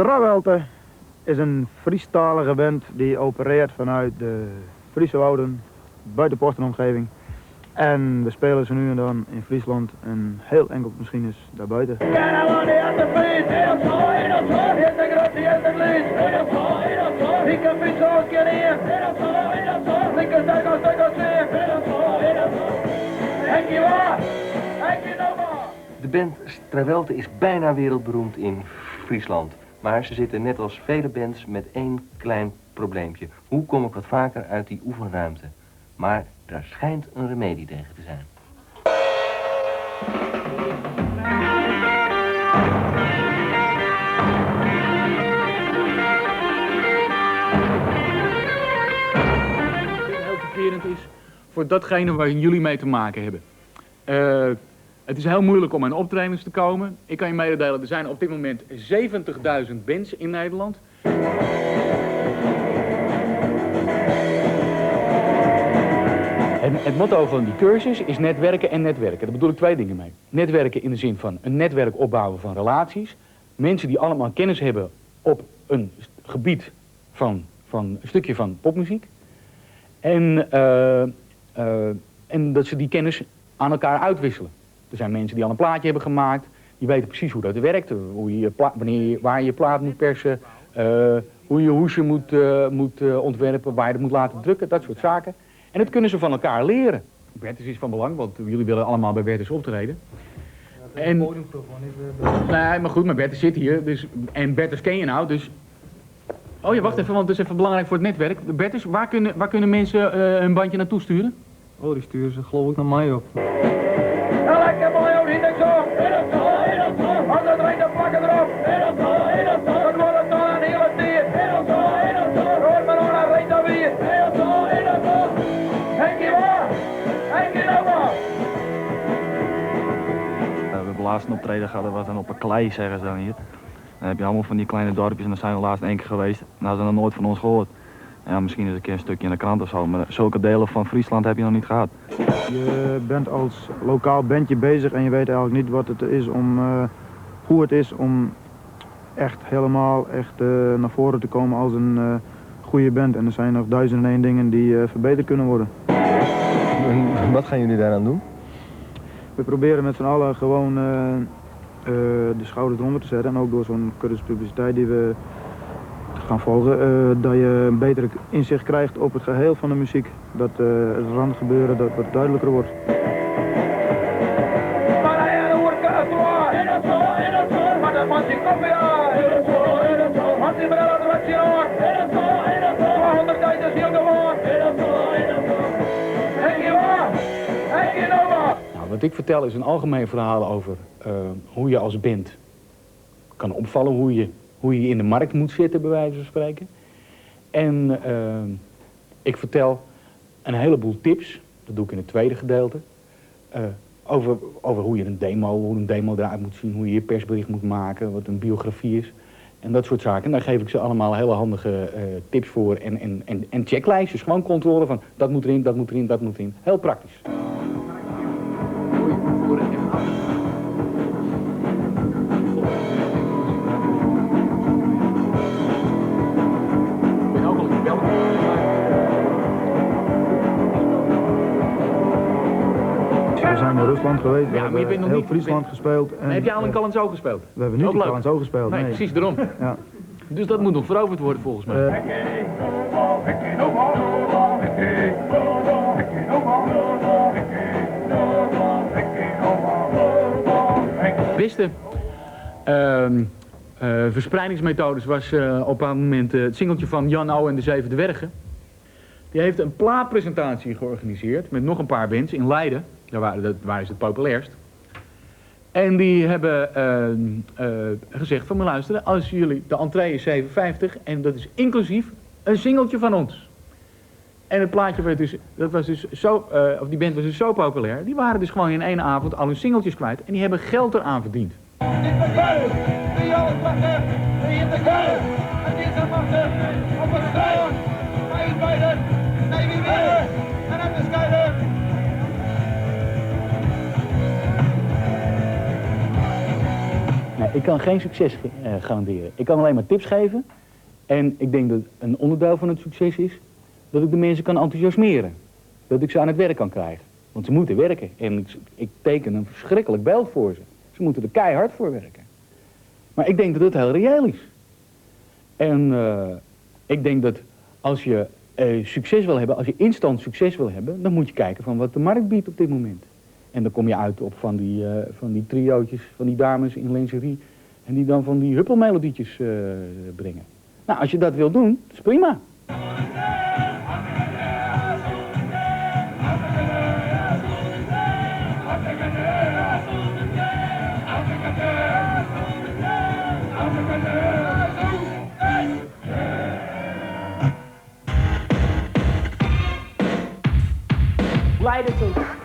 Trawelte is een Friestalige band die opereert vanuit de Friese wouden, buiten Postenomgeving. En we spelen ze nu en dan in Friesland en heel enkel misschien eens daarbuiten. De band Trawelte is bijna wereldberoemd in Friesland. Maar ze zitten net als vele bands met één klein probleempje. Hoe kom ik wat vaker uit die oefenruimte? Maar daar schijnt een remedie tegen te zijn. Heel vervelend is voor datgene waar jullie mee te maken hebben. Het is heel moeilijk om aan optredens te komen. Ik kan je mededelen, er zijn op dit moment 70.000 bands in Nederland. En het motto van die cursus is netwerken en netwerken. Daar bedoel ik twee dingen mee. Netwerken in de zin van een netwerk opbouwen van relaties. Mensen die allemaal kennis hebben op een gebied van een stukje van popmuziek. En dat ze die kennis aan elkaar uitwisselen. Er zijn mensen die al een plaatje hebben gemaakt. Die weten precies hoe dat werkt. Waar je je plaat moet persen. Hoe je hoesje moet ontwerpen. Waar je het moet laten drukken. Dat soort zaken. En dat kunnen ze van elkaar leren. Bertus is van belang, want jullie willen allemaal bij Bertus optreden. Nee, maar goed, maar Bertus zit hier. Dus, en Bertus ken je nou, dus... Oh ja, wacht even, want dat is even belangrijk voor het netwerk. Bertus, waar kunnen mensen hun bandje naartoe sturen? Oh, die sturen ze geloof ik naar mij op. Ja, lekker mooi, hoor, die niks op. Als het regent, dan plakken erop. Dat wordt het dan een hele tijd. Hoor maar hoe dat regent dan weer. Henkie waar? Henkie nou maar. We hebben laatst een optreden gehad, dat was dan op een klei, zeggen ze dan hier. Dan heb je allemaal van die kleine dorpjes en dan zijn we laatst één keer geweest. Nou, ze hebben nog nooit van ons gehoord. Ja, misschien is een keer een stukje in de krant of zo, maar zulke delen van Friesland heb je nog niet gehad. Je bent als lokaal bandje bezig en je weet eigenlijk niet wat het is om, hoe het is om echt helemaal naar voren te komen als een goede band. En er zijn nog 1001 dingen die verbeterd kunnen worden. En wat gaan jullie daaraan doen? We proberen met z'n allen gewoon de schouders eronder te zetten. En ook door zo'n cursus publiciteit die we gaan volgen, dat je een beter inzicht krijgt op het geheel van de muziek. Dat het randgebeuren dat wat duidelijker wordt. Nou, wat ik vertel is een algemeen verhaal over hoe je als band kan opvallen, hoe je in de markt moet zitten, bij wijze van spreken. En ik vertel een heleboel tips, dat doe ik in het tweede gedeelte, over hoe een demo eruit moet zien, hoe je je persbericht moet maken, wat een biografie is en dat soort zaken. En daar geef ik ze allemaal hele handige tips voor en checklijstjes, gewoon controle van dat moet erin, dat moet erin, dat moet erin. Heel praktisch. We zijn in Rusland geweest, we Ja, maar je hebben bent nog heel niet... Friesland gespeeld. En, Heb je al in Calenzoo gespeeld? We hebben nu Ook in leuk. Calenzoo gespeeld. Nee, precies daarom. Ja. Dus dat moet nog veroverd worden volgens mij. Beste verspreidingsmethodes was op een bepaald moment het singeltje van Jan O en de Zeven Dwergen. Die heeft een plaatpresentatie georganiseerd met nog een paar bands in Leiden. Daar waren ze het populairst. En die hebben gezegd van, maar luisteren, als jullie, de entree is 57 en dat is inclusief een singeltje van ons. En het plaatje werd dus, die band was dus zo populair, die waren dus gewoon in één avond al hun singeltjes kwijt en die hebben geld eraan verdiend. Ik kan geen succes garanderen. Ik kan alleen maar tips geven. En ik denk dat een onderdeel van het succes is dat ik de mensen kan enthousiasmeren. Dat ik ze aan het werk kan krijgen. Want ze moeten werken. En ik teken een verschrikkelijk beeld voor ze. Ze moeten er keihard voor werken. Maar ik denk dat het heel reëel is. En ik denk dat als je succes wil hebben, als je instant succes wil hebben, dan moet je kijken van wat de markt biedt op dit moment. En dan kom je uit op van die triootjes, van die dames in lingerie. En die dan van die huppelmelodietjes brengen. Nou, als je dat wil doen, is prima. Leider tot